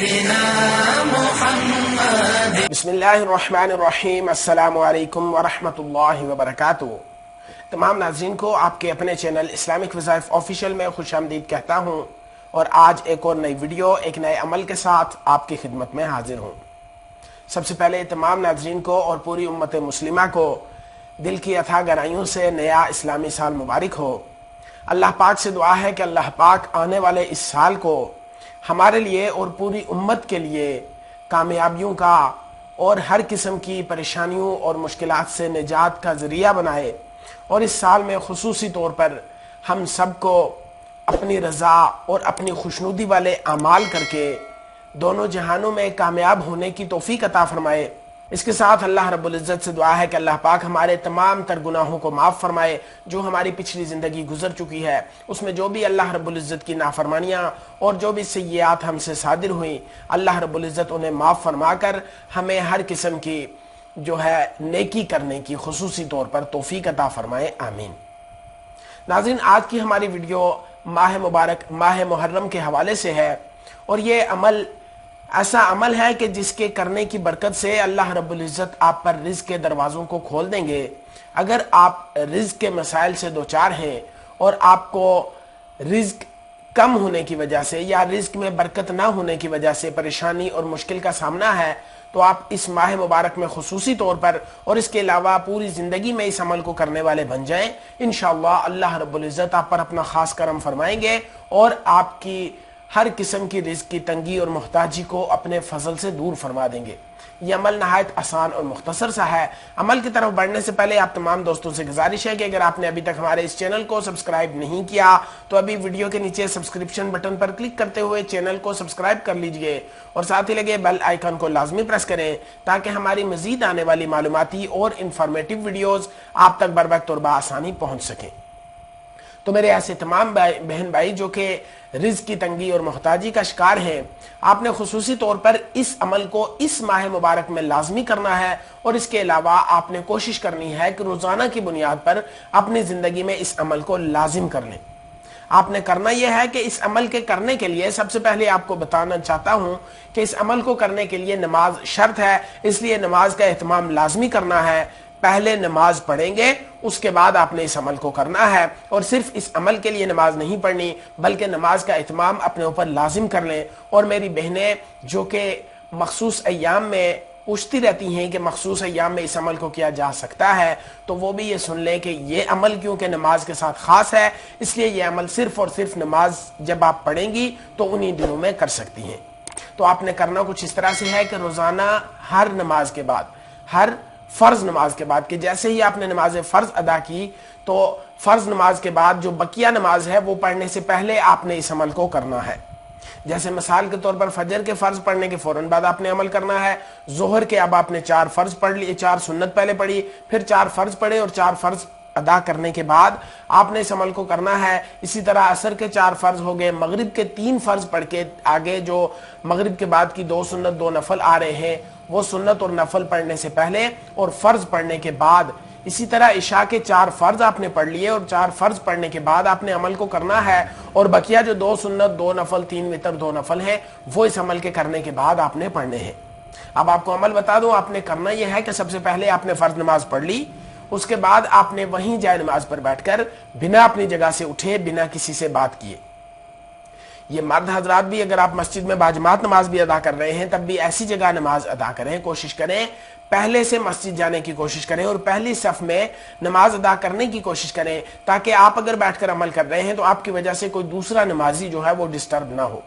بسم اللہ الرحمن الرحیم۔ السلام علیکم ورحمۃ اللہ وبرکاتہ۔ تمام ناظرین کو آپ کے اپنے چینل اسلامک وظائف آفیشیل میں خوش آمدید کہتا ہوں، اور آج ایک اور نئی ویڈیو ایک نئے عمل کے ساتھ آپ کی خدمت میں حاضر ہوں۔ سب سے پہلے تمام ناظرین کو اور پوری امت مسلمہ کو دل کی اتھاہ گہرائیوں سے نیا اسلامی سال مبارک ہو۔ اللہ پاک سے دعا ہے کہ اللہ پاک آنے والے اس سال کو ہمارے لیے اور پوری امت کے لیے کامیابیوں کا اور ہر قسم کی پریشانیوں اور مشکلات سے نجات کا ذریعہ بنائے، اور اس سال میں خصوصی طور پر ہم سب کو اپنی رضا اور اپنی خوشنودی والے اعمال کر کے دونوں جہانوں میں کامیاب ہونے کی توفیق عطا فرمائے۔ اس کے ساتھ اللہ رب العزت سے دعا ہے کہ اللہ پاک ہمارے تمام تر گناہوں کو معاف فرمائے، جو ہماری پچھلی زندگی گزر چکی ہے اس میں جو بھی اللہ رب العزت کی نافرمانیاں اور جو بھی سیئات ہم سے صادر ہوئیں، اللہ رب العزت انہیں معاف فرما کر ہمیں ہر قسم کی جو ہے نیکی کرنے کی خصوصی طور پر توفیق عطا فرمائے، آمین۔ ناظرین، آج کی ہماری ویڈیو ماہ مبارک ماہ محرم کے حوالے سے ہے، اور یہ عمل ایسا عمل ہے کہ جس کے کرنے کی برکت سے اللہ رب العزت آپ پر رزق کے دروازوں کو کھول دیں گے۔ اگر آپ رزق کے مسائل سے دوچار ہیں اور آپ کو رزق کم ہونے کی وجہ سے یا رزق میں برکت نہ ہونے کی وجہ سے پریشانی اور مشکل کا سامنا ہے، تو آپ اس ماہ مبارک میں خصوصی طور پر اور اس کے علاوہ پوری زندگی میں اس عمل کو کرنے والے بن جائیں۔ انشاءاللہ اللہ رب العزت آپ پر اپنا خاص کرم فرمائیں گے اور آپ کی ہر قسم کی رزق کی تنگی اور محتاجی کو اپنے فضل سے دور فرما دیں گے۔ یہ عمل نہایت آسان اور مختصر سا ہے۔ عمل کی طرف بڑھنے سے پہلے آپ تمام دوستوں سے گزارش ہے کہ اگر آپ نے ابھی تک ہمارے اس چینل کو سبسکرائب نہیں کیا تو ابھی ویڈیو کے نیچے سبسکرپشن بٹن پر کلک کرتے ہوئے چینل کو سبسکرائب کر لیجئے، اور ساتھ ہی لگے بیل آئیکن کو لازمی پریس کریں تاکہ ہماری مزید آنے والی معلوماتی اور انفارمیٹیو ویڈیوز آپ تک بر وقت اور بآسانی پہنچ سکیں۔ تو میرے ایسے تمام بہن بھائی جو کہ رزق کی تنگی اور محتاجی کا شکار ہیں، آپ نے خصوصی طور پر اس عمل کو اس ماہ مبارک میں لازمی کرنا ہے، اور اس کے علاوہ آپ نے کوشش کرنی ہے کہ روزانہ کی بنیاد پر اپنی زندگی میں اس عمل کو لازم کر لیں۔ آپ نے کرنا یہ ہے کہ اس عمل کے کرنے کے لیے سب سے پہلے آپ کو بتانا چاہتا ہوں کہ اس عمل کو کرنے کے لیے نماز شرط ہے، اس لیے نماز کا اہتمام لازمی کرنا ہے۔ پہلے نماز پڑھیں گے، اس کے بعد آپ نے اس عمل کو کرنا ہے، اور صرف اس عمل کے لیے نماز نہیں پڑھنی بلکہ نماز کا اہتمام اپنے اوپر لازم کر لیں۔ اور میری بہنیں جو کہ مخصوص ایام میں پوچھتی رہتی ہیں کہ مخصوص ایام میں اس عمل کو کیا جا سکتا ہے، تو وہ بھی یہ سن لیں کہ یہ عمل کیونکہ نماز کے ساتھ خاص ہے، اس لیے یہ عمل صرف اور صرف نماز جب آپ پڑھیں گی تو انہی دنوں میں کر سکتی ہیں۔ تو آپ نے کرنا کچھ اس طرح سے ہے کہ روزانہ ہر نماز کے بعد، ہر فرض نماز کے بعد، کہ جیسے ہی آپ نے نماز فرض ادا کی تو فرض نماز کے بعد جو بقیہ نماز ہے وہ پڑھنے سے پہلے آپ نے اس عمل کو کرنا ہے۔ جیسے مثال کے طور پر فجر کے فرض پڑھنے کے فوراً بعد آپ نے عمل کرنا ہے، ظہر کے اب آپ نے 4 فرض پڑھ لیے، 4 سنت پہلے پڑھی، پھر 4 فرض پڑھے، اور 4 فرض ادا کرنے کے بعد آپ نے اس عمل کو کرنا ہے۔ اسی طرح عصر کے 4 فرض ہو گئے، مغرب کے 3 فرض پڑھ کے آگے جو مغرب کے بعد کی 2 سنت 2 نفل آ رہے ہیں، وہ سنت اور نفل پڑھنے سے پہلے اور فرض پڑھنے کے بعد، اسی طرح عشاء کے 4 فرض آپ نے پڑھ لیے، اور 4 فرض پڑھنے کے بعد آپ نے عمل کو کرنا ہے، اور بقیہ جو 2 سنت 2 نفل 3 وتر 2 نفل ہیں وہ اس عمل کے کرنے کے بعد آپ نے پڑھنے ہیں۔ اب آپ کو عمل بتا دوں، آپ نے کرنا یہ ہے کہ سب سے پہلے آپ نے فرض نماز پڑھ لی، اس کے بعد آپ نے وہیں جائے نماز پر بیٹھ کر بنا اپنی جگہ سے اٹھے، بنا کسی سے بات کیے، یہ مرد حضرات بھی اگر آپ مسجد میں باجماعت نماز بھی ادا کر رہے ہیں تب بھی ایسی جگہ نماز ادا کریں، کوشش کریں پہلے سے مسجد جانے کی کوشش کریں اور پہلی صف میں نماز ادا کرنے کی کوشش کریں، تاکہ آپ اگر بیٹھ کر عمل کر رہے ہیں تو آپ کی وجہ سے کوئی دوسرا نمازی جو ہے وہ ڈسٹرب نہ ہو۔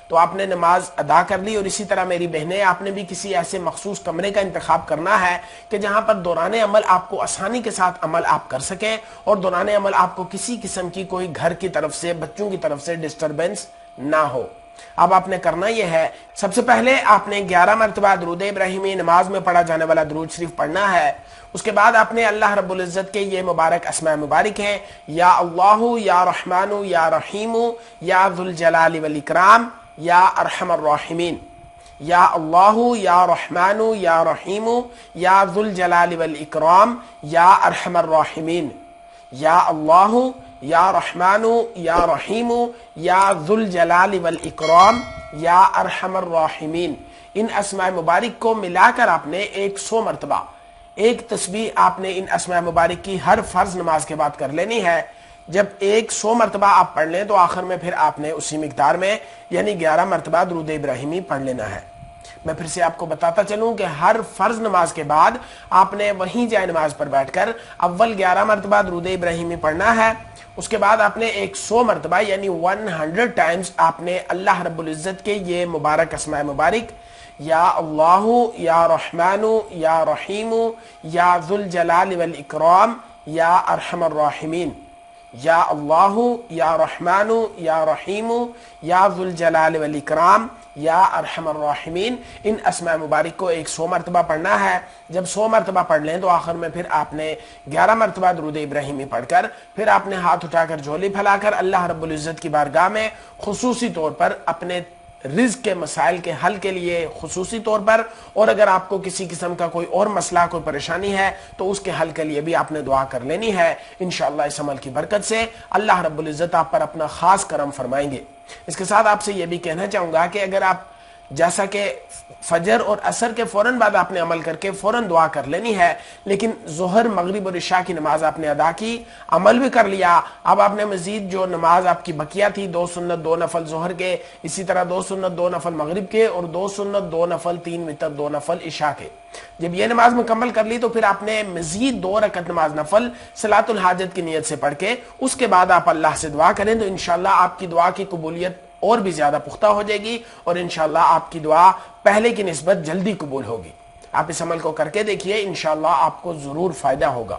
تو آپ نے نماز ادا کر لی، اور اسی طرح میری بہنیں آپ نے بھی کسی ایسے مخصوص کمرے کا انتخاب کرنا ہے کہ جہاں پر دوران عمل آپ کو آسانی کے ساتھ عمل آپ کر سکیں، اور دوران عمل آپ کو کسی قسم کی کوئی گھر کی طرف سے، بچوں کی طرف سے ڈسٹربنس نہ ہو۔ اب آپ نے کرنا یہ ہے، سب سے پہلے آپ نے 11 مرتبہ درود ابراہیمی نماز میں پڑھا جانے والا درود شریف پڑھنا ہے۔ اس کے بعد آپ نے اللہ رب العزت کے یہ مبارک اسماء مبارک ہیں، یا اللہ، یا رحمان، یا رحیم، یا ذو الجلال والاکرام، یا ارحم الراحمین، یا اللہ، یا رحمان، یا رحیم، یا ذو الجلال والاکرام، یا ارحم الراحمین، یا اللہ، یا رحمان یا رحیم یا ذو الجلال والاکرام یا ارحم الراحمین، ان اسماء مبارک کو ملا کر آپ نے 100 مرتبہ ایک تسبیح آپ نے ان اسماء مبارک کی ہر فرض نماز کے بعد کر لینی ہے۔ جب 100 مرتبہ آپ پڑھ لیں تو آخر میں پھر آپ نے اسی مقدار میں یعنی 11 مرتبہ درود ابراہیمی پڑھ لینا ہے۔ میں پھر سے آپ کو بتاتا چلوں کہ ہر فرض نماز کے بعد آپ نے وہیں جائے نماز پر بیٹھ کر اول 11 مرتبہ درود ابراہیمی پڑھنا ہے، اس کے بعد آپ نے 100 مرتبہ یعنی 100 ٹائمز آپ نے اللہ رب العزت کے یہ مبارک اسماء مبارک یا اللہ یا رحمان یا رحیم یا ذو الجلال والاکرام یا ارحم الراحمین، یا اللہ یا رحمان یا رحیم یا ذو الجلال والاکرام یا ارحم الراحمین، ان اسماء مبارک کو 100 مرتبہ پڑھنا ہے۔ جب 100 مرتبہ پڑھ لیں تو آخر میں پھر آپ نے 11 مرتبہ درود ابراہیمی پڑھ کر پھر آپ نے ہاتھ اٹھا کر جھولی پھیلا کر اللہ رب العزت کی بارگاہ میں خصوصی طور پر اپنے رزق کے مسائل کے حل کے لیے خصوصی طور پر، اور اگر آپ کو کسی قسم کا کوئی اور مسئلہ کوئی پریشانی ہے تو اس کے حل کے لیے بھی آپ نے دعا کر لینی ہے۔ انشاءاللہ اس عمل کی برکت سے اللہ رب العزت آپ پر اپنا خاص کرم فرمائیں گے۔ اس کے ساتھ آپ سے یہ بھی کہنا چاہوں گا کہ اگر آپ جیسا کہ فجر اور عصر کے فوراً بعد آپ نے عمل کر کے فوراً دعا کر لینی ہے، لیکن ظہر مغرب اور عشاء کی نماز آپ نے ادا کی، عمل بھی کر لیا، اب آپ نے مزید جو نماز آپ کی بقیہ تھی 2 سنت 2 نفل ظہر کے، اسی طرح 2 سنت 2 نفل مغرب کے، اور 2 سنت 2 نفل 3 وتر 2 نفل عشاء کے، جب یہ نماز مکمل کر لی تو پھر آپ نے مزید 2 رکعت نماز نفل صلاۃ الحاجت کی نیت سے پڑھ کے اس کے بعد آپ اللہ سے دعا کریں تو انشاءاللہ آپ کی دعا کی قبولیت اور بھی زیادہ پختہ ہو جائے گی، اور انشاءاللہ آپ کی دعا پہلے کی نسبت جلدی قبول ہوگی۔ آپ اس عمل کو کر کے دیکھیے، انشاءاللہ آپ کو ضرور فائدہ ہوگا۔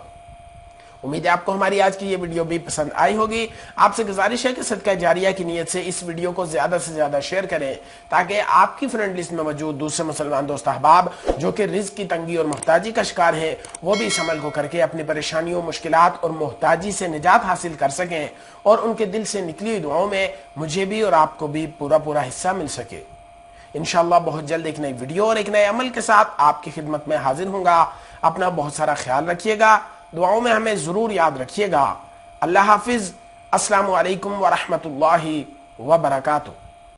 امید ہے آپ کو ہماری آج کی یہ ویڈیو بھی پسند آئی ہوگی۔ آپ سے گزارش ہے کہ صدقہ جاریہ کی نیت سے اس ویڈیو کو زیادہ سے زیادہ شیئر کریں تاکہ آپ کی فرینڈ لسٹ میں موجود دوسرے مسلمان دوست احباب جو کہ رزق کی تنگی اور محتاجی کا شکار ہیں وہ بھی اس عمل کو کر کے اپنی پریشانیوں، مشکلات اور محتاجی سے نجات حاصل کر سکیں، اور ان کے دل سے نکلی ہوئی دعاؤں میں مجھے بھی اور آپ کو بھی پورا حصہ مل سکے۔ انشاءاللہ بہت جلد ایک نئی ویڈیو اور ایک نئے عمل کے ساتھ آپ کی خدمت میں حاضر ہوں گا۔ اپنا بہت سارا خیال رکھیے گا، دعاؤں میں ہمیں ضرور یاد رکھیے گا۔ اللہ حافظ۔ السلام علیکم ورحمۃ اللہ وبرکاتہ۔